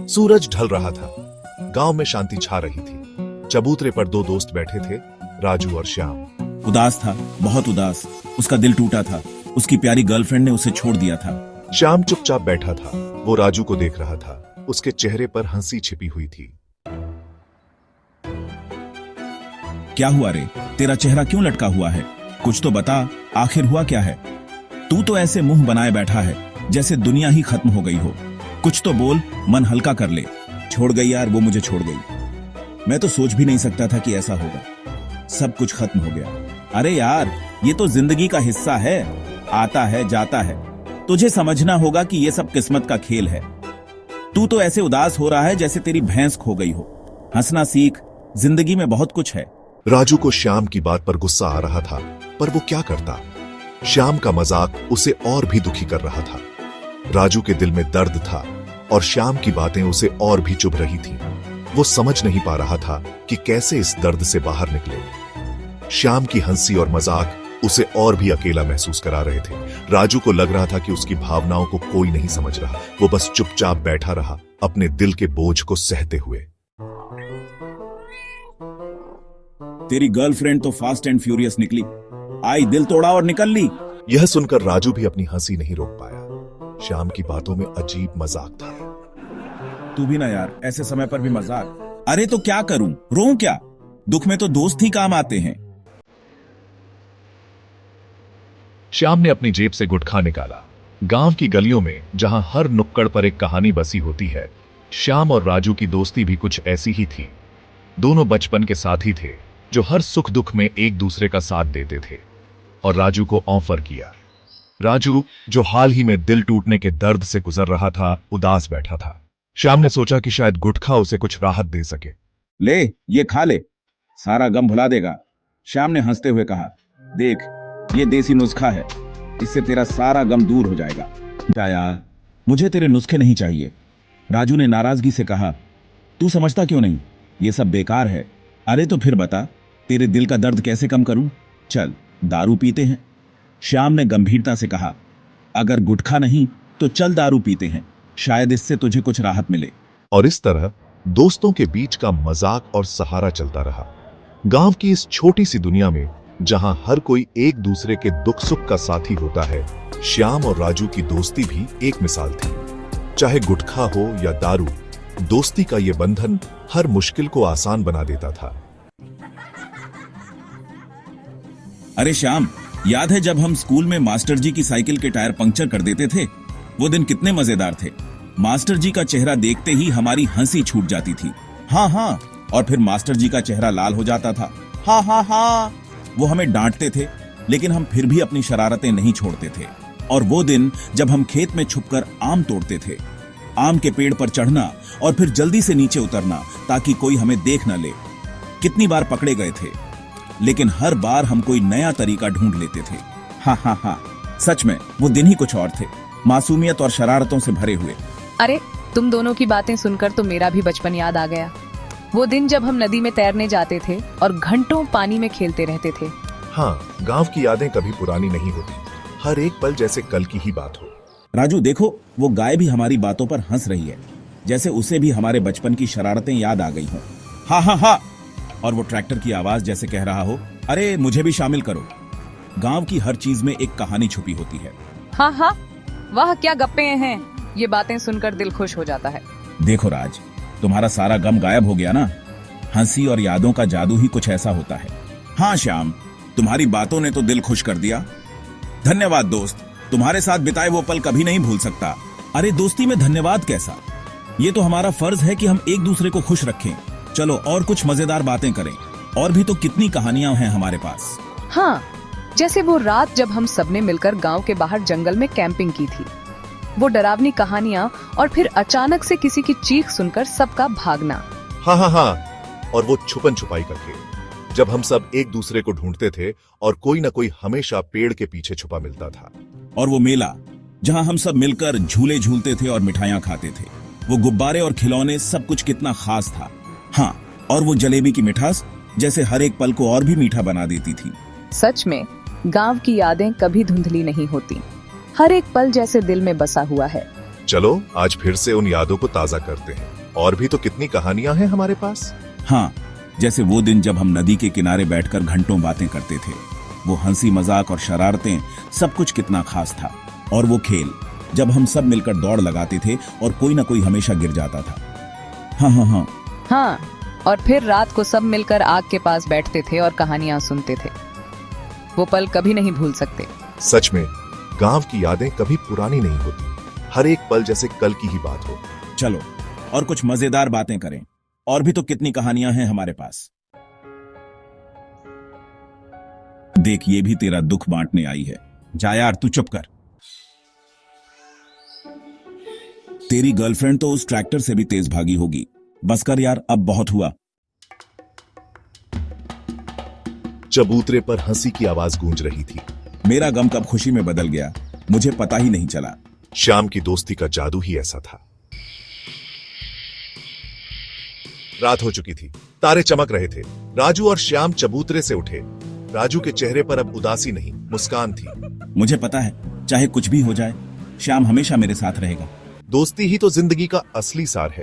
सूरज ढल रहा था। गांव में शांति छा रही थी। चबूतरे पर दो दोस्त बैठे थे, राजू और श्याम। उदास था, बहुत उदास। उसका दिल टूटा था। उसकी प्यारी गर्लफ्रेंड ने उसे छोड़ दिया था। श्याम चुपचाप बैठा था। वो राजू को देख रहा था। उसके चेहरे पर हंसी छिपी हुई थी। क्या हुआ रे? तेरा चेहरा क्यों लटका हुआ है? कुछ तो बता, आखिर हुआ क्या है? तू तो ऐसे मुंह बनाए बैठा है जैसे दुनिया ही खत्म हो गई हो। कुछ तो बोल, मन हल्का कर ले। छोड़ गई यार, वो मुझे छोड़ गई। मैं तो सोच भी नहीं सकता था कि ऐसा होगा। सब कुछ खत्म हो गया। अरे यार, ये तो जिंदगी का हिस्सा है, आता है जाता है। तुझे समझना होगा कि ये सब किस्मत का खेल है। तू तो ऐसे उदास हो रहा है जैसे तेरी भैंस खो गई हो। हंसना सीख, जिंदगी में बहुत कुछ है। राजू को श्याम की बात पर गुस्सा आ रहा था, पर वो क्या करता। श्याम का मजाक उसे और भी दुखी कर रहा था। राजू के दिल में दर्द था और श्याम की बातें उसे और भी चुभ रही थीं। वो समझ नहीं पा रहा था कि कैसे इस दर्द से बाहर निकले। श्याम की हंसी और मजाक उसे और भी अकेला महसूस करा रहे थे। राजू को लग रहा था कि उसकी भावनाओं को कोई नहीं समझ रहा। वो बस चुपचाप बैठा रहा, अपने दिल के बोझ को सहते हुए। तेरी गर्लफ्रेंड तो फास्ट एंड फ्यूरियस निकली। आई दिल तोड़ा और निकल ली। यह सुनकर राजू भी अपनी हंसी नहीं रोक पाया। श्याम की बातों में अजीब मजाक था। तू भी ना यार, ऐसे समय पर भी मजाक। अरे तो क्या करूं, रोऊं क्या? दुख में तो दोस्त ही काम आते हैं। श्याम ने अपनी जेब से गुटखा निकाला। गांव की गलियों में जहां हर नुक्कड़ पर एक कहानी बसी होती है, श्याम और राजू की दोस्ती भी कुछ ऐसी ही थी। दोनों बचपन के साथी थे जो हर सुख दुख में एक दूसरे का साथ देते थे। और राजू को ऑफर किया। राजू, जो हाल ही में दिल टूटने के दर्द से गुजर रहा था, उदास बैठा था। श्याम ने सोचा कि शायद गुटखा उसे कुछ राहत दे सके। ले, ये खा ले, सारा गम भुला देगा। श्याम ने हंसते हुए कहा, देख, ये देसी नुस्खा है, इससे तेरा सारा गम दूर हो जाएगा। क्या यार, मुझे तेरे नुस्खे नहीं चाहिए। राजू ने नाराजगी से कहा, तू समझता क्यों नहीं? ये सब बेकार है। अरे तो फिर बता, तेरे दिल का दर्द कैसे कम करूं? चल, दारू पीते हैं। श्याम ने गंभीरता से कहा, अगर गुटखा नहीं तो चल दारू पीते हैं, शायद इससे तुझे कुछ राहत मिले। और इस तरह दोस्तों के बीच का मजाक और सहारा चलता रहा। गांव की इस छोटी सी दुनिया में जहां हर कोई एक दूसरे के दुख सुख का साथी होता है, श्याम और राजू की दोस्ती भी एक मिसाल थी। चाहे गुटखा हो या दारू, दोस्ती का ये बंधन हर मुश्किल को आसान बना देता था। अरे श्याम, याद है जब हम स्कूल में मास्टर जी की साइकिल के टायर पंक्चर कर देते थे? वो दिन कितने मजेदार थे। मास्टर जी का चेहरा देखते ही हमारी हंसी छूट जाती थी। हाँ हाँ, और फिर मास्टर जी का चेहरा लाल हो जाता था। हाँ हाँ हाँ। वो हमें डांटते थे, लेकिन हम फिर भी अपनी शरारतें नहीं छोड़ते थे। और वो दिन जब हम खेत में छुपकर आम तोड़ते थे, आम के पेड़ पर चढ़ना और फिर जल्दी से नीचे उतरना ताकि कोई हमें देख न ले। कितनी बार पकड़े गए थे, लेकिन हर बार हम कोई नया तरीका ढूंढ लेते थे। हाँ हाँ हाँ, सच में वो दिन ही कुछ और थे, मासूमियत और शरारतों से भरे हुए। अरे, तुम दोनों की बातें सुनकर तो मेरा भी बचपन याद आ गया। वो दिन जब हम नदी में तैरने जाते थे और घंटों पानी में खेलते रहते थे। हाँ, गांव की यादें कभी पुरानी नहीं होती। हर एक पल जैसे कल की ही बात हो। राजू देखो, वो गाय भी हमारी बातों पर हंस रही है, जैसे उसे भी हमारे बचपन की शरारतें याद आ गई हों। हाँ हाँ हाँ। और वो ट्रैक्टर की आवाज जैसे कह रहा हो, अरे मुझे भी शामिल करो। गांव की हर चीज में एक कहानी छुपी होती है। हाँ हाँ, वाह क्या गप्पे हैं। ये बातें सुनकर दिल खुश हो जाता है। देखो राज, तुम्हारा सारा गम गायब हो गया ना। हंसी और यादों का जादू ही कुछ ऐसा होता है। हाँ श्याम, तुम्हारी बातों ने तो दिल खुश कर दिया। धन्यवाद दोस्त, तुम्हारे साथ बिताए वो पल कभी नहीं भूल सकता। अरे दोस्ती में धन्यवाद कैसा? ये तो हमारा फर्ज है कि हम एक दूसरे को खुश रखें। चलो और कुछ मजेदार बातें करें। और भी तो कितनी कहानियां हैं हमारे पास। हाँ, जैसे वो रात जब हम सबने मिलकर गांव के बाहर जंगल में कैंपिंग की थी। वो डरावनी कहानियां और फिर अचानक से किसी की चीख सुनकर सबका भागना। हाँ हाँ हाँ, और वो छुपन छुपाई का खेल, जब हम सब एक दूसरे को ढूंढते थे और कोई न कोई हमेशा पेड़ के पीछे छुपा मिलता था। और वो मेला जहां हम सब मिलकर झूले झूलते थे और मिठाइयां खाते थे। वो गुब्बारे और खिलौने, सब कुछ कितना खास था। हाँ, और वो जलेबी की मिठास जैसे हर एक पल को और भी मीठा बना देती थी। सच में गांव की यादें कभी धुंधली नहीं होती। हर एक पल जैसे दिल में बसा हुआ है। चलो आज फिर से उन यादों को ताजा करते हैं। और भी तो कितनी कहानियां हैं हमारे पास। हाँ, जैसे वो दिन जब हम नदी के किनारे बैठकर घंटों बातें करते थे। वो हंसी मजाक और शरारतें, सब कुछ कितना खास था। और वो खेल जब हम सब मिलकर दौड़ लगाते थे और कोई ना कोई हमेशा गिर जाता था। हाँ हाँ हाँ। हाँ, और फिर रात को सब मिलकर आग के पास बैठते थे और कहानियां सुनते थे। वो पल कभी नहीं भूल सकते। सच में गांव की यादें कभी पुरानी नहीं होती, हर एक पल जैसे कल की ही बात हो। चलो और कुछ मजेदार बातें करें। और भी तो कितनी कहानियां हैं हमारे पास। देख, ये भी तेरा दुख बांटने आई है। जा यार, तू चुप कर। तेरी गर्लफ्रेंड तो उस ट्रैक्टर से भी तेज भागी होगी। बस कर यार, अब बहुत हुआ। चबूतरे पर हंसी की आवाज गूंज रही थी। मेरा गम कब खुशी में बदल गया, मुझे पता ही नहीं चला। श्याम की दोस्ती का जादू ही ऐसा था। रात हो चुकी थी, तारे चमक रहे थे। राजू और श्याम चबूतरे से उठे। राजू के चेहरे पर अब उदासी नहीं, मुस्कान थी। मुझे पता है, चाहे कुछ भी हो जाए, श्याम हमेशा मेरे साथ रहेगा। दोस्ती ही तो जिंदगी का असली सार है।